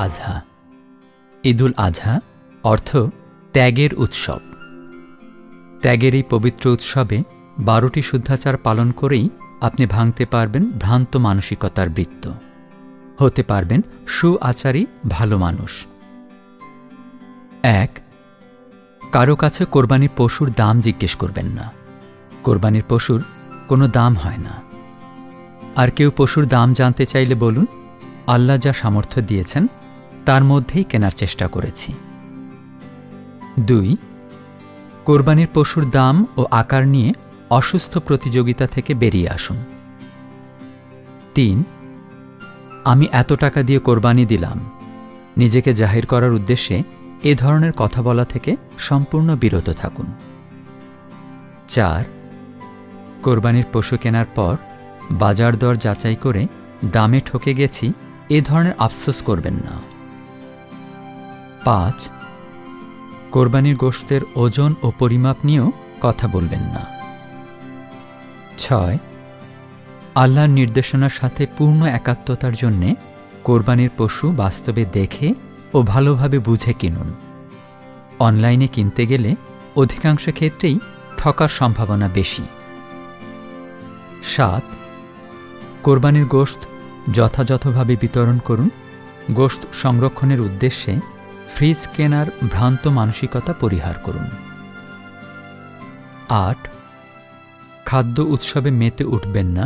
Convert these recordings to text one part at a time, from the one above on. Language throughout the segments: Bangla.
আজহা। ঈদুল আজহা অর্থ ত্যাগের উৎসব। ত্যাগের এই পবিত্র উৎসবে 12টি শুদ্ধাচার পালন করেই আপনি ভাঙতে পারবেন ভ্রান্ত মানসিকতার বৃত্ত, হতে পারবেন সুআচারী ভালো মানুষ। 1. কারো কাছে কোরবানির পশুর দাম জিজ্ঞেস করবেন না। কোরবানির পশুর কোনো দাম হয় না। আর কেউ পশুর দাম জানতে চাইলে বলুন, আল্লাহ যা সামর্থ্য দিয়েছেন তার মধ্যেই কেনার চেষ্টা করেছি। 2. কোরবানির পশুর দাম ও আকার নিয়ে অসুস্থ প্রতিযোগিতা থেকে বেরিয়ে আসুন। 3. আমি এত টাকা দিয়ে কোরবানি দিলাম, নিজেকে জাহির করার উদ্দেশ্যে এ ধরনের কথা বলা থেকে সম্পূর্ণ বিরত থাকুন। 4. কোরবানির পশু কেনার পর বাজার দর যাচাই করে দামে ঠকে গেছি এ ধরনের আফসোস করবেন না। 5. কোরবানির গোশতের ওজন ও পরিমাপ নিয়েও কথা বলবেন না। 6. আল্লাহর নির্দেশনার সাথে পূর্ণ একাত্মতার জন্যে কোরবানির পশু বাস্তবে দেখে ও ভালোভাবে বুঝে কিনুন। অনলাইনে কিনতে গেলে অধিকাংশ ক্ষেত্রেই ঠকার সম্ভাবনা বেশি। 7. কোরবানির গোশত যথাযথভাবে বিতরণ করুন। গোশত সংরক্ষণের উদ্দেশ্যে ফ্রিজ কেনার ভ্রান্ত মানসিকতা পরিহার করুন। 8. খাদ্য উৎসবে মেতে উঠবেন না,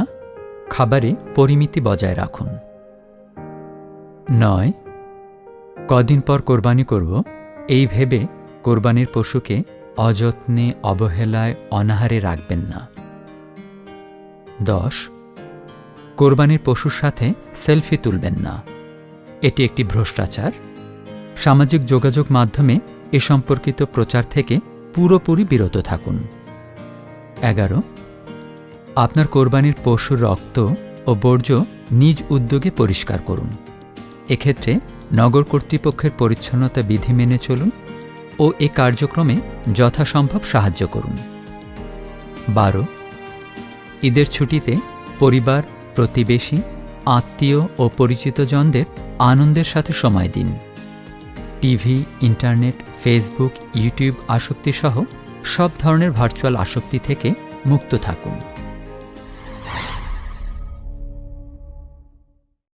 খাবারে পরিমিতি বজায় রাখুন। 9. কদিন পর কোরবানি করব এই ভেবে কোরবানির পশুকে অযত্নে, অবহেলায়, অনাহারে রাখবেন না। 10. কোরবানির পশুর সাথে সেলফি তুলবেন না, এটি একটি ভ্রষ্টাচার। সামাজিক যোগাযোগ মাধ্যমে এ সম্পর্কিত প্রচার থেকে পুরোপুরি বিরত থাকুন। 11. আপনার কোরবানির পশুর রক্ত ও বর্জ্য নিজ উদ্যোগে পরিষ্কার করুন। এক্ষেত্রে নগর কর্তৃপক্ষের পরিচ্ছন্নতা বিধি মেনে চলুন ও এ কার্যক্রমে যথাসম্ভব সাহায্য করুন। 12. ঈদের ছুটিতে পরিবার, প্রতিবেশী, আত্মীয় ও পরিচিতজনদের আনন্দের সাথে সময় দিন। টিভি, ইন্টারনেট, ফেসবুক, ইউটিউব আসক্তিসহ সব ধরনের ভার্চুয়াল আসক্তি থেকে মুক্ত থাকুন।